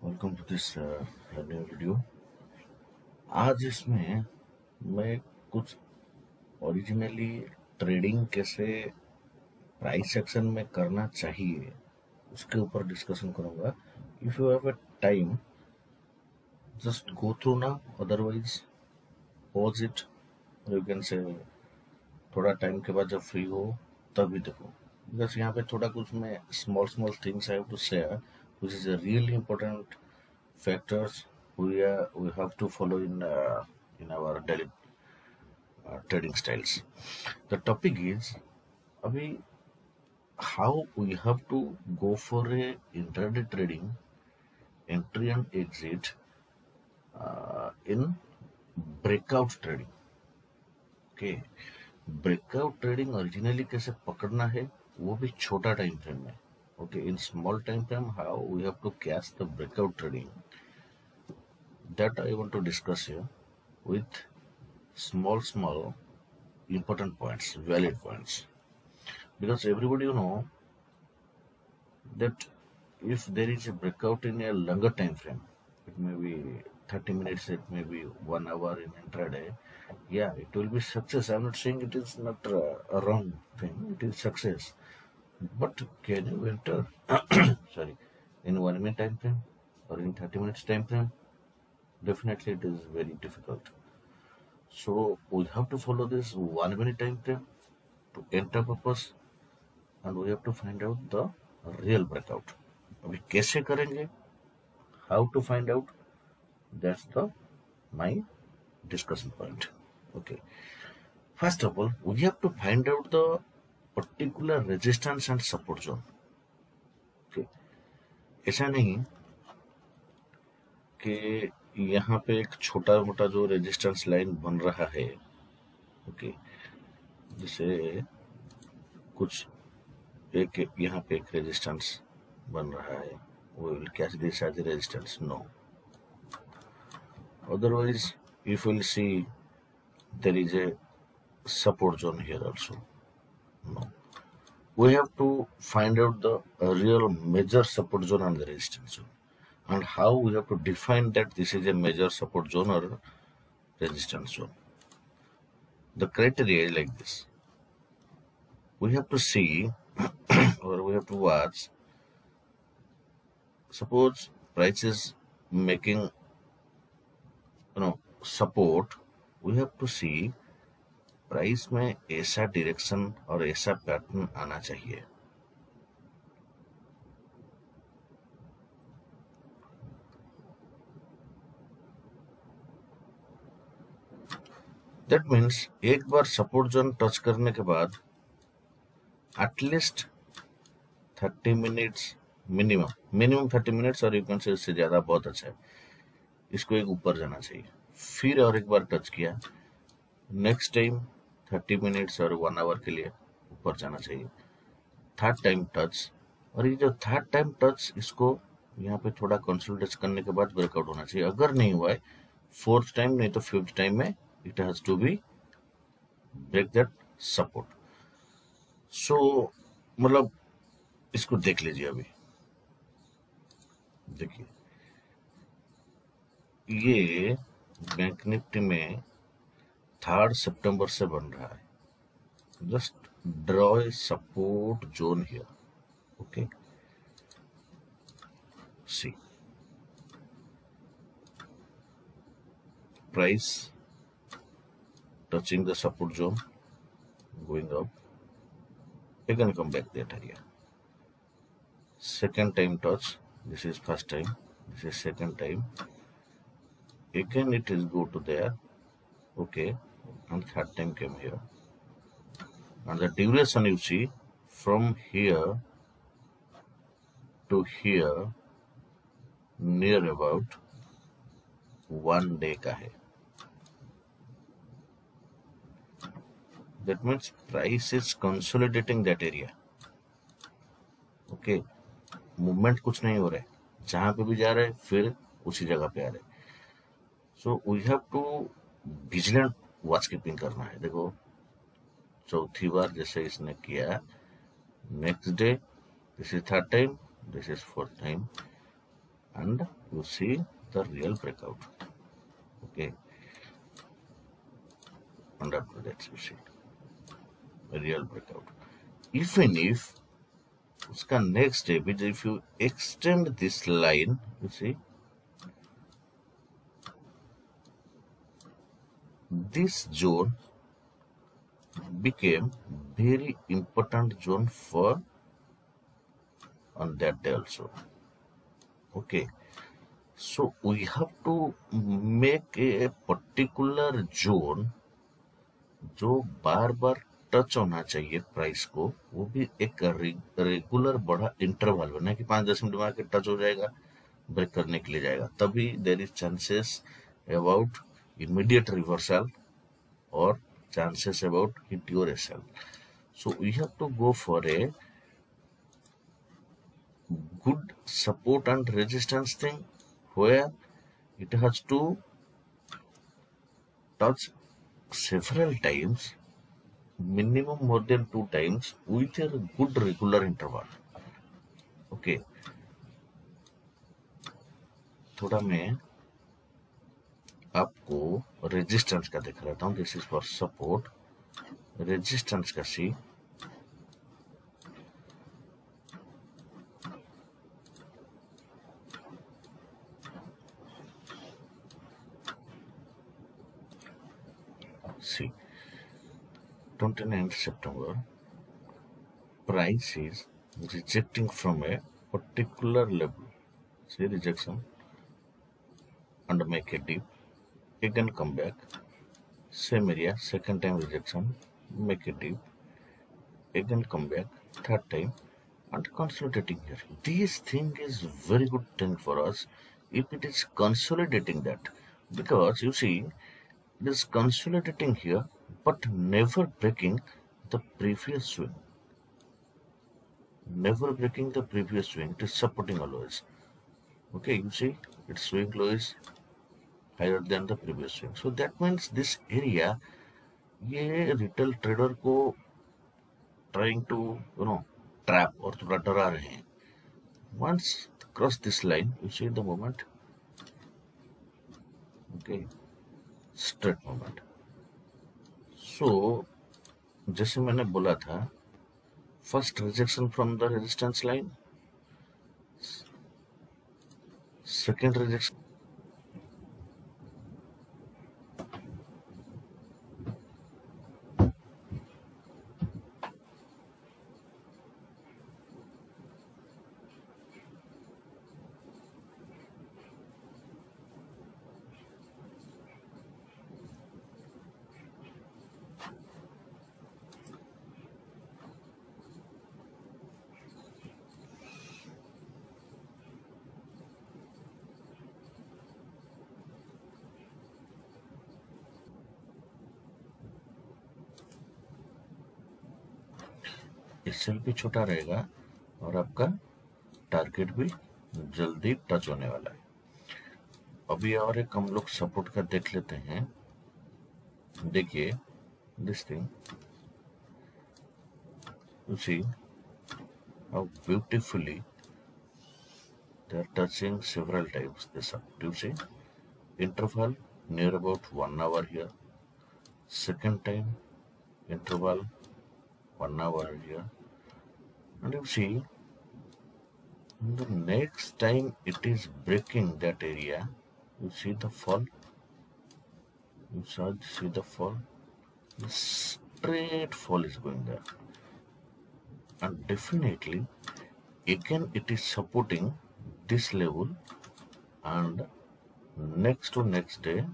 Welcome to this new video. आज इसमें मैं कुछ ओरिजिनली ट्रेडिंग कैसे प्राइस सेक्शन में करना चाहिए उसके ऊपर डिस्कशन करूंगा। If you have a time just go through ना, otherwise pause it, you can say थोड़ा टाइम के बाद जब फ्री हो तभी देखो। बिकॉज यहाँ पे थोड़ा कुछ मैं small small things I have to share which is a really important factors we have to follow in our daily trading styles. The topic is abhi how we have to go for a intraday trading, entry and exit in breakout trading. Okay, breakout trading originally कैसे पकड़ना है वो भी छोटा time frame में. Okay, in small time frame how we have to catch the breakout trading, that I want to discuss here with small important points, valid points. Because everybody that if there is a breakout in a longer time frame, it may be 30 minutes, it may be 1 hour in intraday, yeah, it will be success. I'm not saying it is not a wrong thing, it is success. But can you enter sorry, in 1 minute time frame or in 30 minutes time frame? Definitely it is very difficult. So we have to follow this 1 minute time frame to enter purpose, and we have to find out the real breakout. अभी कैसे करेंगे? How to find out? That's the my discussion point. Okay. First of all, we have to find out the particular resistance and support zone. Okay. ऐसा नहीं कि यहाँ पे एक छोटा मोटा जो रेजिस्टेंस लाइन बन रहा है, ओके, जैसे कुछ एक यहाँ पे एक रेजिस्टेंस बन रहा है, we will catch this as a resistance. No. Otherwise, if you will see there is a support zone here also. No. We have to find out the real major support zone and the resistance zone, and how we have to define that this is a major support zone or resistance zone. The criteria is like this. We have to see or we have to watch. Suppose price is making support, we have to see price में ऐसा direction और ऐसा pattern आना चाहिए. That means एक बार support zone touch करने के बाद एटलीस्ट 30 मिनट्स मिनिमम 30 मिनट्स, और यू कैन से इससे ज़्यादा बहुत अच्छा है, इसको एक ऊपर जाना चाहिए. फिर और एक बार टच किया, नेक्स्ट टाइम 30 मिनट्स और 1 आवर के लिए ऊपर जाना चाहिए. थर्ड टाइम टच, और ये जो थर्ड टाइम टच, इसको यहाँ पे थोड़ा कंसोलिडेट करने के बाद ब्रेकआउट होना चाहिए. अगर नहीं हुआ है फोर्थ टाइम, नहीं तो फिफ्थ टाइम में it has to be break that support. So मतलब इसको देख लीजिए. अभी देखिए ये बैंक निफ्टी में 3 सितंबर से बन रहा है. Just draw a support zone here. Okay, see price touching the support zone, going up, again come back that area. Second time touch, this is first time, this is second time, again it is go to there, okay, and third time came here, and the duration you see from here to here near about 1 day का है. That means price is consolidating that area. Okay, movement कुछ नहीं हो रहा है, जहां पे भी जा रहे हैं फिर उसी जगह पे आ रहे हैं. So we have to vigilant watch keeping करना है. देखो चौथी बार जैसे इसने किया, next day this is third time, this is fourth time, and you see the real breakout. Okay, and after that you see a real breakout. Even if उसका next step is if you extend this line, you see this zone became very important zone for on that day also. Okay, so we have to make a particular zone जो बार बार touch होना चाहिए price को, वो भी एक regular बड़ा interval बना कि 5-10 मिनट में आके टच हो जाएगा, ब्रेक करने के लिए जाएगा, तभी there is chances about immediate reversal और chances about hit your SL. So we have to go for a good support and resistance thing where it has to touch several times, minimum more than 2 times with a good regular interval. Okay, थोड़ा मैं आपको resistance का दिखा रहा हूँ. This is for support. Resistance का सी सी 29th September price is rejecting from a particular level. See rejection and make a dip, again come back, same area, second time rejection, make a dip, again come back, third time, and consolidating here. This thing is very good thing for us if it is consolidating that, because you see it is consolidating here but never breaking the previous swing. Never breaking the previous swing. It is supporting always. Okay, you see its swing low is higher than the previous swing. So that means this area, ये retail trader को trying to trap और थोड़ा डरा रहे हैं. Once cross this line, you see the movement. Okay, straight movement. So जैसे मैंने बोला था, first rejection from the resistance line, second rejection, SL भी छोटा रहेगा और आपका टारगेट भी जल्दी टच होने वाला है. अभी और एक हम लोग सपोर्ट का देख लेते हैं. देखिए this thing, you see how beautifully they are touching several times this up. You see interval near about 1 hour here, second time interval 1 hour here, and you see the next time it is breaking that area, you see the fall, you see the fall, the straight fall is going there, and definitely again it is supporting this level, and next to next day,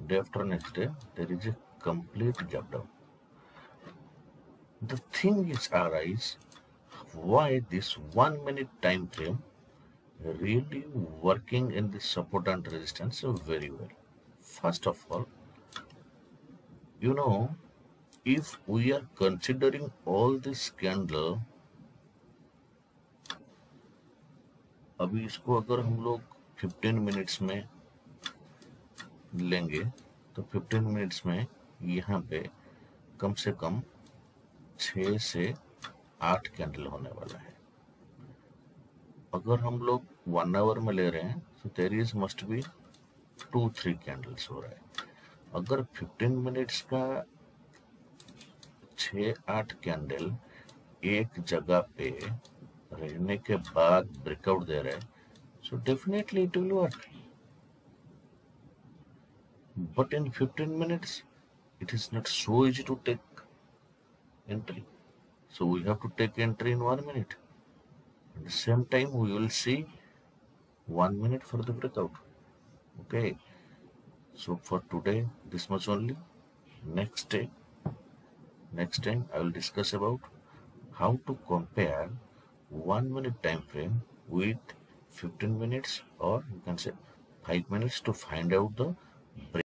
day after next day, there is a complete gap down. The thing is arise why this 1 minute time frame really working in the support and resistance very well. First of all, if we are considering all this candle, अभी इसको अगर हम लोग 15 minutes में लेंगे तो 15 minutes में यहाँ पे कम से कम 6 से 8 कैंडल होने वाला है. अगर हम लोग 1 आवर में ले रहे हैं, so there is must be 2-3 candles हो रहा है। अगर 15 मिनट्स का 6-8 कैंडल एक जगह पे रहने के बाद ब्रेकआउट दे रहा है, so definitely it will work. But in 15 minutes, it is not so easy to take entry. So we have to take entry in 1 minute. At the same time, we will see 1 minute for the breakout. Okay. So for today, this much only. Next time I will discuss about how to compare 1 minute time frame with 15 minutes, or you can say 5 minutes, to find out the